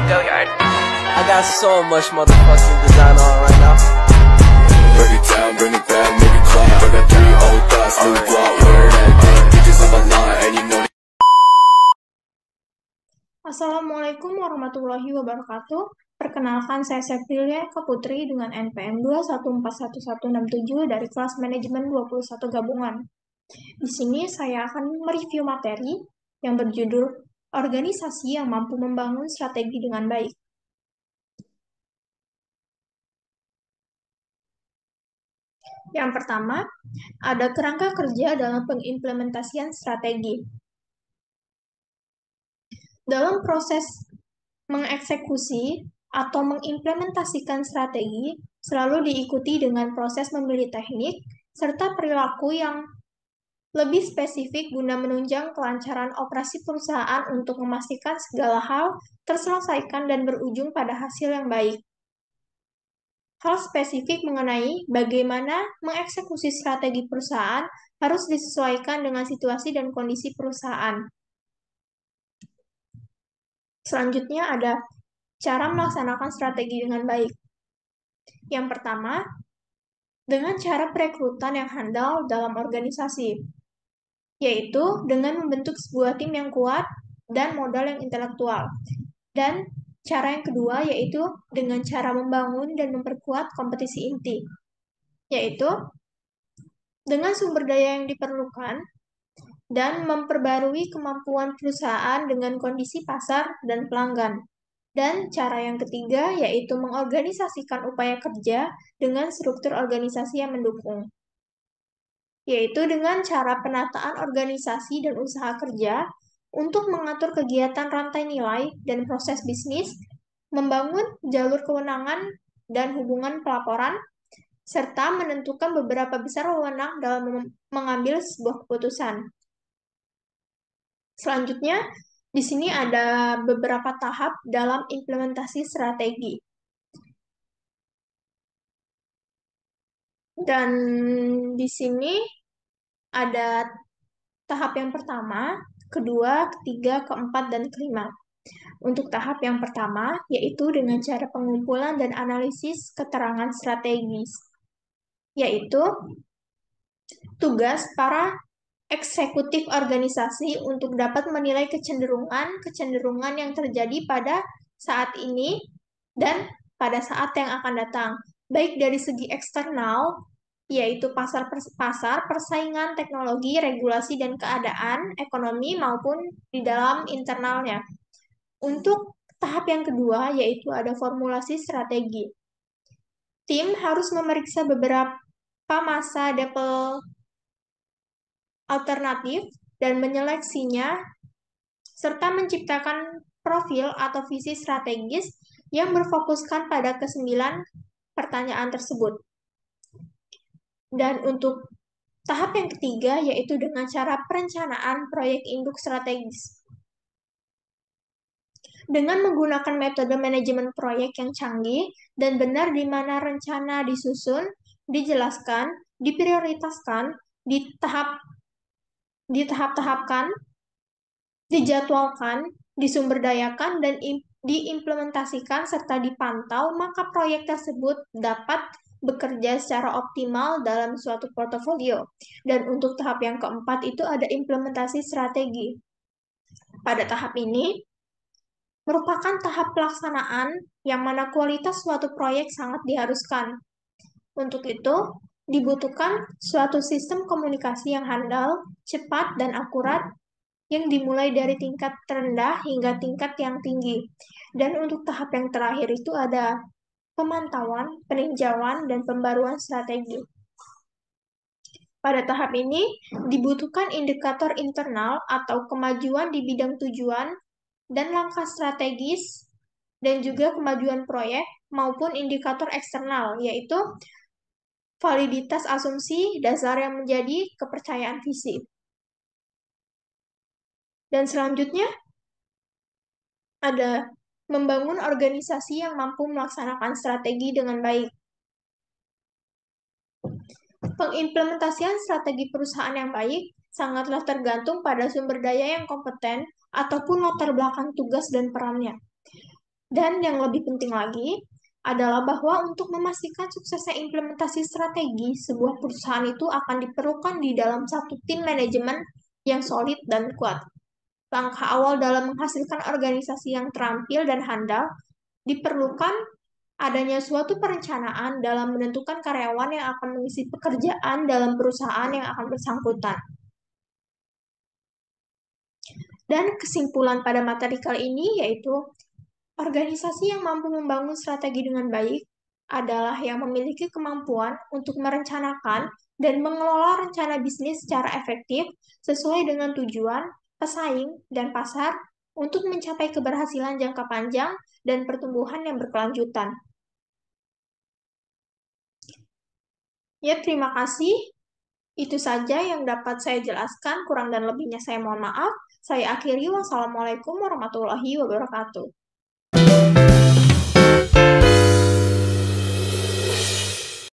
Go yard. I got so much motherfucking design on right now. Break it down, bring it back, make it clap. I got 3 old thoughts, new block, where that thing. Bitches on my line, and you know. Assalamualaikum warahmatullahi wabarakatuh. Perkenalkan, saya Septilia Putri dengan NPM 2141167 dari kelas manajemen 21 gabungan. Di sini saya akan mereview materi yang berjudul Organisasi yang mampu membangun strategi dengan baik. Yang pertama, ada kerangka kerja dalam pengimplementasian strategi. Dalam proses mengeksekusi atau mengimplementasikan strategi, selalu diikuti dengan proses memilih teknik serta perilaku yang lebih spesifik guna menunjang kelancaran operasi perusahaan untuk memastikan segala hal terselesaikan dan berujung pada hasil yang baik. Hal spesifik mengenai bagaimana mengeksekusi strategi perusahaan harus disesuaikan dengan situasi dan kondisi perusahaan. Selanjutnya ada cara melaksanakan strategi dengan baik. Yang pertama, dengan cara perekrutan yang handal dalam organisasi, yaitu dengan membentuk sebuah tim yang kuat dan modal yang intelektual. Dan cara yang kedua yaitu dengan cara membangun dan memperkuat kompetisi inti, yaitu dengan sumber daya yang diperlukan dan memperbarui kemampuan perusahaan dengan kondisi pasar dan pelanggan. Dan cara yang ketiga yaitu mengorganisasikan upaya kerja dengan struktur organisasi yang mendukung, yaitu dengan cara penataan organisasi dan usaha kerja untuk mengatur kegiatan rantai nilai dan proses bisnis, membangun jalur kewenangan dan hubungan pelaporan, serta menentukan beberapa besar wewenang dalam mengambil sebuah keputusan. Selanjutnya, di sini ada beberapa tahap dalam implementasi strategi. Dan di sini ada tahap yang pertama, kedua, ketiga, keempat, dan kelima. Untuk tahap yang pertama, yaitu dengan cara pengumpulan dan analisis keterangan strategis, yaitu tugas para eksekutif organisasi untuk dapat menilai kecenderungan yang terjadi pada saat ini dan pada saat yang akan datang, baik dari segi eksternal, yaitu pasar, persaingan, teknologi, regulasi, dan keadaan ekonomi, maupun di dalam internalnya. Untuk tahap yang kedua, yaitu ada formulasi strategi. Tim harus memeriksa beberapa masa depel alternatif dan menyeleksinya, serta menciptakan profil atau visi strategis yang berfokuskan pada ke-9 pertanyaan tersebut. Dan untuk tahap yang ketiga, yaitu dengan cara perencanaan proyek induk strategis. Dengan menggunakan metode manajemen proyek yang canggih dan benar di mana rencana disusun, dijelaskan, diprioritaskan, ditahap-tahapkan, dijadwalkan, disumberdayakan, dan diimplementasikan serta dipantau, maka proyek tersebut dapat bekerja secara optimal dalam suatu portofolio. Dan untuk tahap yang keempat itu ada implementasi strategi. Pada tahap ini, merupakan tahap pelaksanaan yang mana kualitas suatu proyek sangat diharuskan. Untuk itu, dibutuhkan suatu sistem komunikasi yang handal, cepat, dan akurat, yang dimulai dari tingkat terendah hingga tingkat yang tinggi. Dan untuk tahap yang terakhir itu ada pemantauan, peninjauan, dan pembaruan strategi. Pada tahap ini, dibutuhkan indikator internal atau kemajuan di bidang tujuan dan langkah strategis, dan juga kemajuan proyek, maupun indikator eksternal, yaitu validitas asumsi dasar yang menjadi kepercayaan visi. Dan selanjutnya, ada membangun organisasi yang mampu melaksanakan strategi dengan baik. Pengimplementasian strategi perusahaan yang baik sangatlah tergantung pada sumber daya yang kompeten ataupun latar belakang tugas dan perannya. Dan yang lebih penting lagi adalah bahwa untuk memastikan suksesnya implementasi strategi, sebuah perusahaan itu akan diperlukan di dalam satu tim manajemen yang solid dan kuat. Langkah awal dalam menghasilkan organisasi yang terampil dan handal diperlukan adanya suatu perencanaan dalam menentukan karyawan yang akan mengisi pekerjaan dalam perusahaan yang akan bersangkutan. Dan kesimpulan pada materi kali ini yaitu organisasi yang mampu membangun strategi dengan baik adalah yang memiliki kemampuan untuk merencanakan dan mengelola rencana bisnis secara efektif sesuai dengan tujuan, pesaing, dan pasar untuk mencapai keberhasilan jangka panjang dan pertumbuhan yang berkelanjutan. Ya, terima kasih. Itu saja yang dapat saya jelaskan, kurang dan lebihnya saya mohon maaf. Saya akhiri, wassalamualaikum warahmatullahi wabarakatuh.